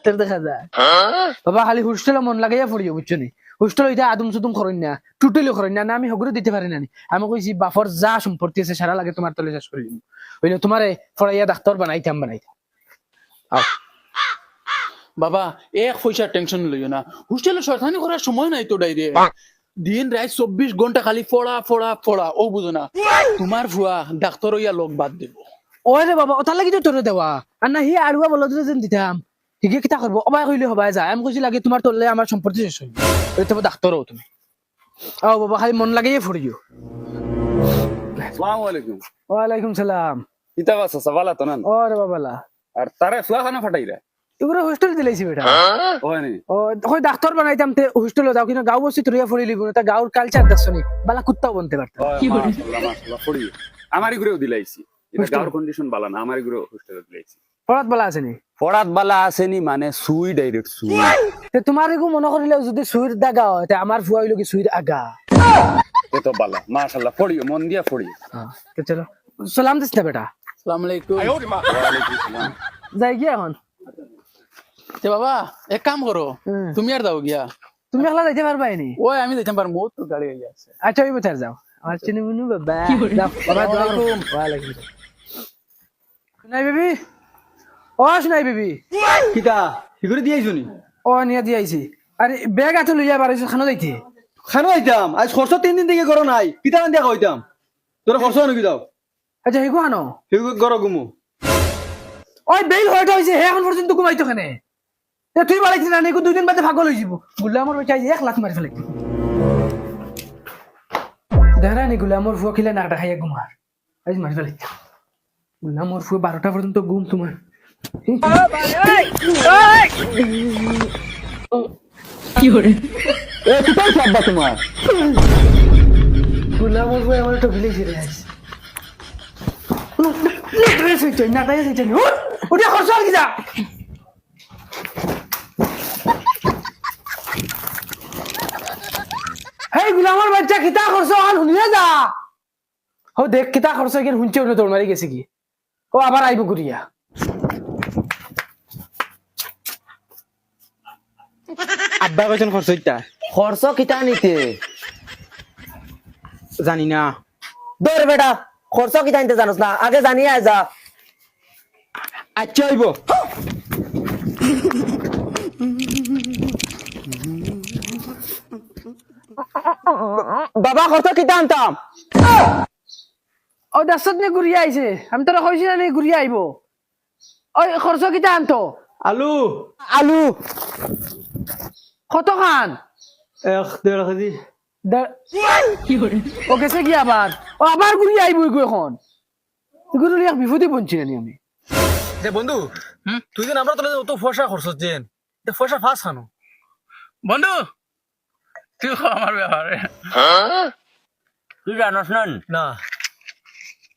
Doctor দেখা যায় বাবা খালি হোস্টেলে মন লাগাইয়া পড়িও বুঝছো নি হোস্টেল হইতে আদম সুদম করেন না টুটেলি করেন না আমি হগুলো দিতে পারি না আমি কইছি বাফর যা সম্পত্তি আছে সারা লাগে তোমার তলে শেষ করে দিব ওইলে তোমারে পড়াইয়া ডাক্তার বানাইতাম বাবা এক পয়সার টেনশন লইও না হোস্টেলে শয়তানি করার সময় নাই তো ডাইরে দিন রাত 24 ঘন্টা খালি পড়া পড়া পড়া ও বুঝো না তোমার ভুয়া ডাক্তার হইয়া লোক বাদ দেব ওই রে বাবা ওটার লাগি তো তোরে দেওয়া আর না হি আড়ুয়া বলো যেন দিতাম ঠিকই কিতা করবো অবাই কইলে হবাই যায় আমি কইছি লাগে তোমার তলে আমার সম্পত্তি শেষ হইব ওই তো ডাক্তার হও তুমি ও বাবা খালি মন লাগাইয়া পড়িও আসসালামু আলাইকুম ওয়ালাইকুম সালাম কিতা বাসা সওয়ালা তো না ও রে বাবালা আর তারে ফুয়া খানা ফাটাইরা এগুলো হোস্টেল দিলাইছি বেটা ওখানে ও ওই ডাক্তার বানাইতাম তে হোস্টেলে যাও কিনা গাঁও বসে তুরিয়া ফড়ি লিব তা গাঁওর কালচার দেখছনি বালা কুত্তাও বনতে পারতাম মাশাআল্লাহ মাশাআল্লাহ পড়ি আমারই ঘুরেও দিলাইছি এটা গাওর কন্ডিশন বালা না আমারই ঘুরেও হোস্টেলে দিলাইছি পড়াত বালা আছে নি পড়াত বালা আসেনি মানে সুই ডাইরেক্ট সুই তে তোমার এগু মনে করিলে যদি সুইর দাগা হয় তে আমার ফুয়া হইলো কি সুইর আগা এত বালা মাশাআল্লাহ পড়িও মন দিয়া পড়িও তে চলো সালাম দিস না বেটা আসসালামু আলাইকুম ওয়ালাইকুম আসসালাম যাই গিয়া এখন তে বাবা এক কাম করো তুমি আর দাও গিয়া তুমি একলা যাইতে পারবা নি ওই আমি দেখতে পার মোট তো গাড়ি হয়ে আছে আচ্ছা ওই বছর যাও আমার চিনি মুনু বাবা যাও বাবা দোয়া করো ওয়ালাইকুম শুনাই বেবি ও শুনাই বেবি কিতা হিগুরে দিয়াইছো নি ও নিয়া দি আইছি আরে ব্যাগ আছে লইয়া বাড়াইছো খানো যাইতে খানো হইতাম আজ খরচ 3 দিন থেকে করো নাই কিতা আন দিয়া কইতাম তোরা খরচ নাকি দাও আচ্ছা হেগু আনো হিগু করো গুমু ওই বেল হইটা হইছে হে এখন পর্যন্ত ঘুমাইতো কেনে এ তুই বাড়াইছিস না নিকু 2 দিন বাদে ভাগল হই যাব গুলামর বেচাই 1 লাখ মারি ফেলাই দাঁড়া নি গুলামর ফুয়া খিলা নাটা খাইয়া ঘুমার আজ মারি ফেলাই গুলামর ফুয়া 12টা পর্যন্ত ঘুম তোমার কি হরে এ কিতা সাব্বা তোমার গুলামর ফুয়া আমার তো ভিলেজ রে আইছে ড্রেস হইছে না তাই হইছে ওটা খরচ আর কি যা হেই গুলামর বাচ্চা কিতা খরচ আন শুনিয়া যা হো দেখ কিতা খরচ কি শুনছে না তোর মারি গেছে কি ও আবার আইব ঘুরিয়া আব্বা কইছেন খরচ হইতা খরচ কিতা নিতে জানি না দৌড় বেটা খরচ কিতা নিতে জানোস না আগে জানিয়ে আয় যা আচ্ছা হইব বাবা খরচ কিতা আনতাম ও দাসত নে ঘুরিয়া আইছে আমি তোরা কইছি না ঘুরিয়া আইব ওই খরচ কিতা আনতো আলু আলু কত খান 1.5 কেজি ও গেছে কি আবার ও আবার ঘুরিয়া আইব গো এখন এগুলো এক বিপদে বঞ্চি না আমি দে বন্ধু তুই দিন আমরা তোলে অত ফসা খরচ দেন তে ফসা ফাস খানো বন্ধু তুই আমার ব্যাপারে তুই জানোস না না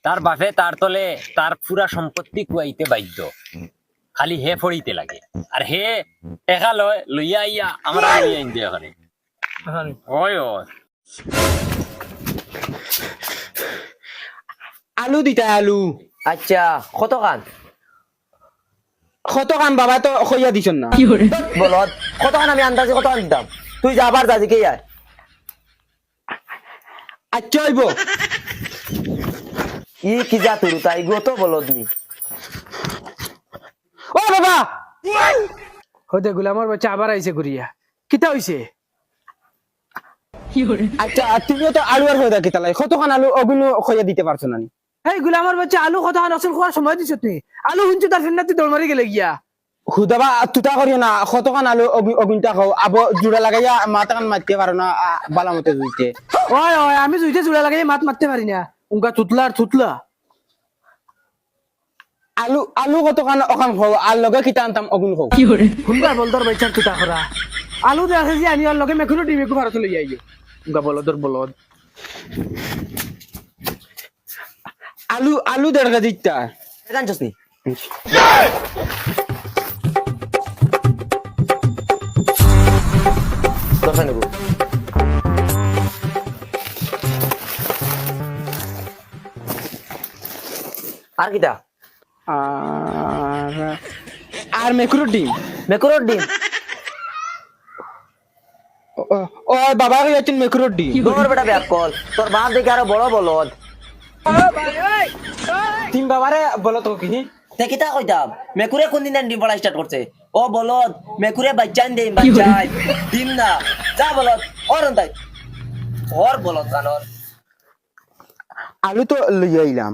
তার বাপে তার তলে তার পুরা সম্পত্তি কুয়াইতে বাধ্য খালি হে ফড়িতে লাগে আর হে একা লয় লইয়া আইয়া আমরা লইয়া আইন দিয়ে ওখানে ওই ওই আলু দিতা আলু আচ্ছা কত খান কত খান বাবা তো কইয়া দিছন না বলত কত খান আমি আন্দাজে কত খান দিতাম তুই যাবার যাজি কে আয় আচ্ছা হইব ই কি যা তুই তাই গো তো বলত নি ও বাবা হতে গুলামর বাচ্চা আবার আইছে ঘুরিয়া কিতা হইছে আচ্ছা তুমিও তো আলু আর হইতা কিতা লাই কত খান আলু অগুন কইয়া দিতে পারছো না নি এই গুলামর বাচ্চা আলু কত খান অসল খোয়ার সময় দিছ তুই আলু হুনছো তার ফিন্নাতি দৌড় মারি গেলে গিয়া হুদাবা তুতা করিও না কত খান আলু অগুনটা খাও আবো জুড়া লাগাইয়া মাথা কান মারতে পারো না বালা মতে জুইতে ওই ওই আমি জুইতে জুড়া লাগাই মাত মারতে পারি না উনকা থুতলা আলু আলু কত খান অখান খাও আর লগে কিতা আনতাম অগুন খাও শুনবা বলদর বাচ্চার তুতা করা আলু দেখে যে আনি আর লগে মেখুনো ডিমেকু ভারত লই আইও উনকা বলদর বলদ আলু আলু 1.5 কেজি তা জানছস নি দরকার নেব আর কিটা আর মেকুরো ডিম মেকুরের ডিম ও বাবা কইয়াছেন মেকুরের ডিম তোর বেটা ব্যাক কল তোর বাপ দেখে আরো বড় বলদ তিন বাবারে বলো তো কি তে কিতা কইতাম মেকুরে কোন দিন ডিম পাড়া স্টার্ট করছে ও বলদ মেকুরে বাচ্চান দেই বাচ্চাই ডিম না যা বলদ ওর তাই ওর বলদ জানোর আলু তো লইয়া আইলাম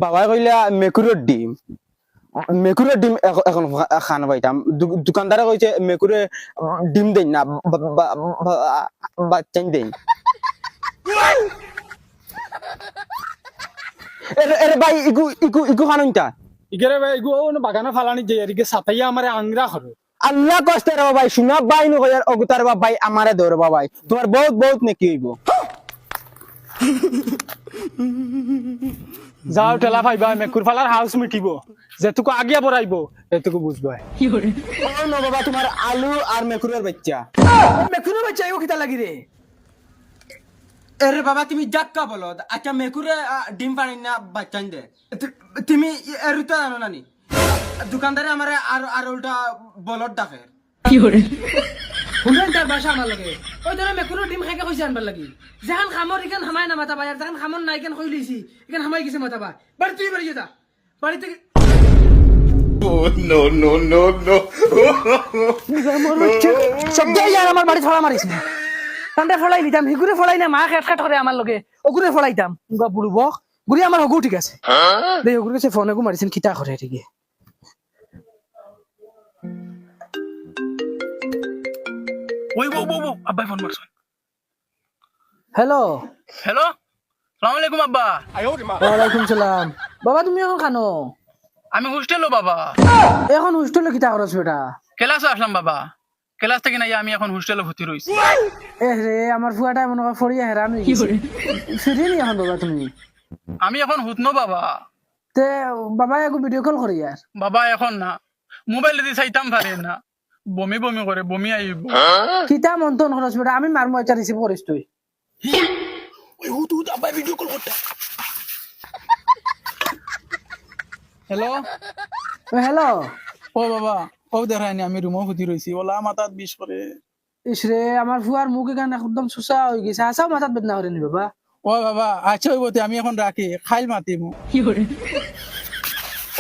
বাবা কইলা মেকুরের ডিম এখন খান পাইতাম দোকানদারে কইছে মেকুরে ডিম দেন না বাচ্চাই দেন এরে ভাই ইকু খানুনটা ইগরে ভাই গো বাগানে ফালানি যে এদিকে সাতাইয়া আমারে আংরা করো আল্লাহ কষ্টে রে ভাই শুনা ভাই নো কইয়ার অগুতার ভাই আমারে দৌড় ভাই তোমার বহুত বহুত নাকি হইব যাও ঠেলা পাইবা মেকুর ফালার হাউস মিটিব যেটুকু আগিয়া পড়াইব এটুকু বুঝবা ও ন বাবা তোমার আলু আর মেকুরের বাচ্চা মেকুরের বাচ্চা এও খিতা লাগি রে এরে বাবা তুমি জাক্কা বলো আচ্ছা মেকুরে ডিম পানি না বাচ্চা দে তুমি এরুতা জানো নানি দোকানদারে আমারে আর উল্টা বলদ ডাকে শুনেন তার বাসা আমার লাগে ওই ধরে মেকুরের ডিম খাইকে কইছে আনবার লাগি যেখান খামর এখান হামাই না মাতাবা আর যেখান খামর নাই এখান কই লইছি এখান হামাই গেছে মাতাবা বাড়ি তুই বাড়ি যেতা বাড়ি থেকে সব জায়গায় আমার বাড়ি ফলা মারিস না তান্ডে ফলাই নিতাম হিগুরে ফলাই না মা খেট খাট করে আমার লগে ওগুরে ফলাইতাম বুড়ব গুড়ি আমার হগু ঠিক আছে দেই ওগুর কাছে ফোন এগু মারিছেন খিতা করে ঠিকই ওই বউ বউ বউ আব্বাই ফোন মারছ হ্যালো হ্যালো সালাম আলাইকুম আব্বা ওয়ালাইকুম সালাম বাবা তুমি এখন খানো আমি হোস্টেলও বাবা এখন হোস্টেলে খিতা করছ বেটা ক্লাসে আসলাম বাবা ক্লাস থেকে নাই আমি এখন হোস্টেলে ভর্তি রইছি এ রে আমার ফুয়াটা মনে কর ফড়িয়া হেরাম হয়ে গেছে ফিরে নি এখন বাবা তুমি আমি এখন হুতনো বাবা তে বাবা একটু ভিডিও কল করি আর বাবা এখন না মোবাইল দিয়ে চাইতাম পারে না বমি বমি করে বমি আইব কিতা মন্তন খরচ বেটা আমি মারমো এটা রিসিভ করিস তুই ওই হুত হুত আব্বাই ভিডিও কল করতে হ্যালো হ্যালো ও বাবা ও দেখায়নি আমি রুমও ভর্তি রইছি ওলা মাথাত বিষ করে ইসরে আমার ফুয়ার মুখ এখানে একদম সুসা হয়ে গেছে আসাও মাথাত বেদনা করে নি বাবা ও বাবা আচ্ছা হইবতে আমি এখন রাখি খাইল মাতিমু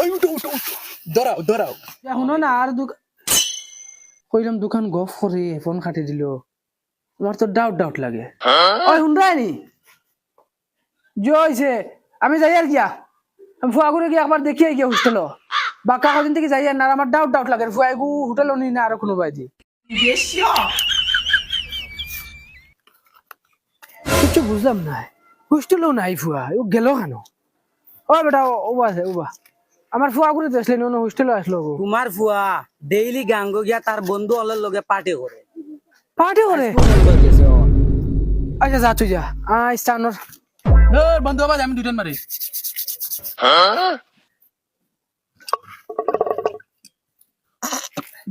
ওই উঠো উঠো উঠো দরাও দরাও শুনো না আর কইলাম দোকান গফ করে ফোন কাটি দিল আমার তো ডাউট লাগে ওই শুনরাই নি জয়ছে আমি যাই আর গিয়া ফুয়া করে গিয়ে একবার দেখিয়ে গিয়ে হোস্টেল বাক্কা কদিন থেকে যাই আর না আমার ডাউট লাগে ফুয়া এগু হোটেল নি না আর কোনো বাইদি কিছু বুঝলাম না হোস্টেলও নাই ফুয়া ও গেল কেন ও বেটা ওবা আছে ওবা আমার ফুয়া করে আসলে নো হোস্টেলে আসলো তোমার ফুয়া ডেইলি গাঙ্গ গিয়া তার বন্ধু হলের লগে পার্টি করে পার্টি করে আচ্ছা যা তুই যা স্টানোর বন্ধু আবার আমি দুজন মারি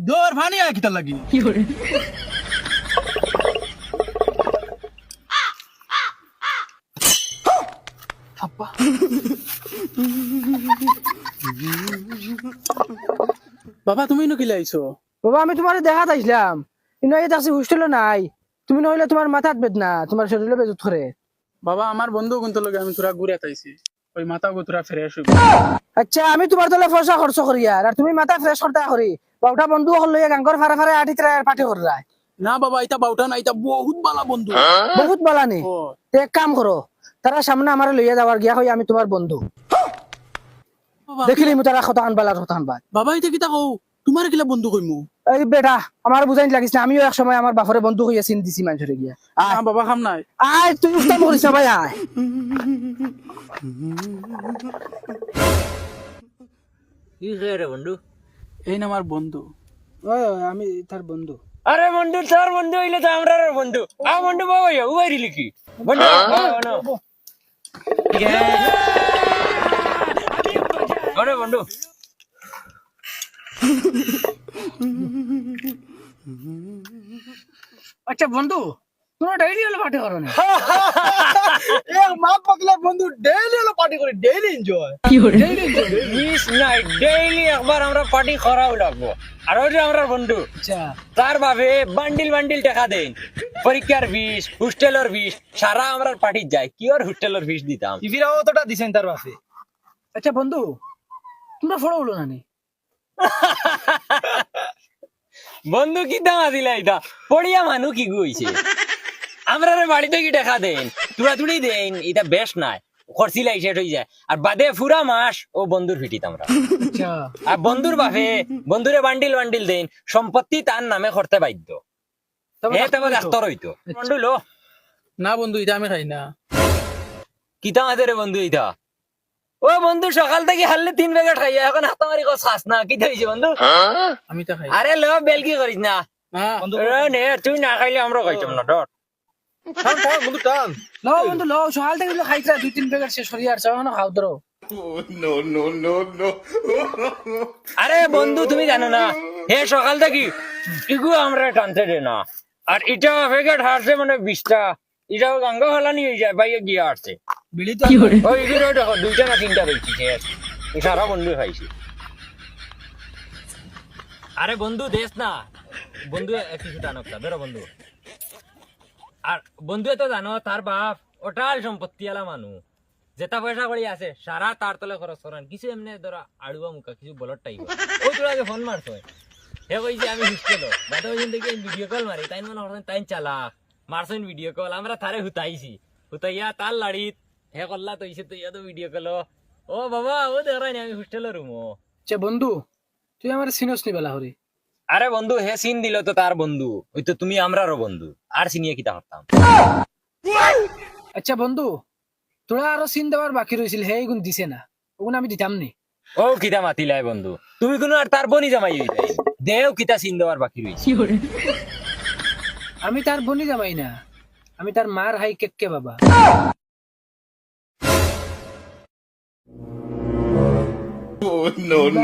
দৌড় ভানি আয় কিতা লাগি বাবা তুমি নো কিলা আইছো বাবা আমি তোমার দেখা চাইছিলাম কিন্তু এই দেখছি হোস্টেলে নাই তুমি নইলে তোমার মাথাত বেদনা তোমার শরীরে বেজুত করে বাবা আমার বন্ধু কিন্তু লগে আমি তোরা ঘুরে তাইছি ওই মাথা গুতুরা ফ্রেশ হইব আচ্ছা আমি তোমার তলে পয়সা খরচ করি আর তুমি মাথা ফ্রেশ করতে করি বাউটা বন্ধু হল লইয়া গাঙ্গর ফারে ফারে আটি পার্টি করে যায় না বাবা এটা বাউটা না এটা বহুত ভালো বন্ধু বহুত বালানি ও এক কাম করো তারা সামনে আমার লইয়া যাওয়ার গিয়া হই আমি তোমার বন্ধু দেখিলি মু তারা কথা আনবালার কথা আনবা বাবা এটা কিতা কও তোমার কিলা বন্ধু কইমু এই বেটা আমার বুঝাই লাগিস না আমিও এক সময় আমার বাপরে বন্ধু হইয়া চিন দিছি মানুষের গিয়া আ বাবা খাম নাই আয় তুই উস্তাম করিস না ভাই আয় কি রে বন্ধু এই না আমার বন্ধু ওই আমি তার বন্ধু আরে বন্ধু তোর বন্ধু হইলে তো আমরা বন্ধু আ বন্ধু বাবা উবাইরি লিখি বন্ধু আরে বন্ধু আচ্ছা বন্ধু তোমরা ডেইলি হলো পার্টি করো না মাপ পাতলা বন্ধু ডেইলি হলো পার্টি করি ডেইলি এনজয় মিস নাই ডেইলি একবার আমরা পার্টি করাও লাগবো আর ওই যে আমরা বন্ধু আচ্ছা তার ভাবে বান্ডিল বান্ডিল টাকা দেন পরীক্ষার ফিস হোস্টেলের ফিস সারা আমরা পার্টি যায় কি আর হোস্টেলের ফিস দিতাম ইফিরাও অতটা দিছেন তার বাপে আচ্ছা বন্ধু তোমরা ফটো হলো না নি বন্ধু কি দাম আসিলা এটা পড়িয়া মানু কি গুইছে আমরা বাড়িতে কি টাকা দেন তুড়া তুড়ি দেন এটা বেশ নাই খরচিলাই শেষ হয়ে যায় আর বাদে পুরা মাস ও বন্ধুর ফিটিত আমরা আচ্ছা আর বন্ধুর বাপে বন্ধুরে বান্ডিল বান্ডিল দেন সম্পত্তি তার নামে করতে বাধ্য এ তবে ডাক্তার হইতো বন্ধু লো না বন্ধু এটা আমি খাই না কিতা আমাদের বন্ধু এটা ও বন্ধু সকাল থেকে হারলে 3 প্যাকেট খাইয়া এখন হাতামারি কস খাস না কি হইছে বন্ধু আমি তা খাই আরে লো বেলকি করিস না নে তুই না খাইলে আমরা খাইতাম না ডট বন্ধু টান লো বন্ধু লো সকাল থেকে খাইছা 2-3 প্যাকেট শেষ হয়ে আর এখন খাও ধরো আরে বন্ধু তুমি জানো না হে সকাল থেকে ইগু আমরা টানতে দে না আর এটা প্যাকেট হারছে মানে 20টা এটাও গঙ্গা হলানি হয়ে যায় বাইরে গিয়ে আসছে বিড়ি তো ওই ইগুলো দেখো 2টা না 3টা বেশি সারা বন্ধু খাইছি আরে বন্ধু দেশ না বন্ধু কিছু টানক না বেরো বন্ধু আর বন্ধু তো জানো তার বাপ ওটাল সম্পত্তি আলা মানুষ যেটা পয়সা করি আছে সারা তার তলে খরচ করেন কিছু এমনি ধরো আড়ুয়া মুখা কিছু বলর টাইপ ওই তোর আগে ফোন মারতো হে কইছে আমি হুস্টেল বাদে ওই দিন ভিডিও কল মারি তাই মনে করেন তাই চালা মারছেন ভিডিও কল আমরা তারে হুতাইছি হুতাইয়া তার লাড়িত হে কল্লা তৈছে তুই তো ভিডিও কল ও বাবা ও দেখাই আমি হোস্টেলের রুম আচ্ছা বন্ধু তুই আমার সিনস নি বেলা হরি আরে বন্ধু হে সিন দিল তো তার বন্ধু ওই তো তুমি আমরারও বন্ধু আর সিনিয়ে কিতা করতাম আচ্ছা বন্ধু তোরা আরো সিন দেওয়ার বাকি রয়েছিল হে এগুন দিছে না ওগুন আমি দিতাম নি ও কিতা মাতিলাই বন্ধু তুমি কোনো আর তার বনি জামাই হই নাই দেও কিতা সিন দেওয়ার বাকি রইছে আমি তার বনি জামাই না আমি তার মার হাই কেককে বাবা no.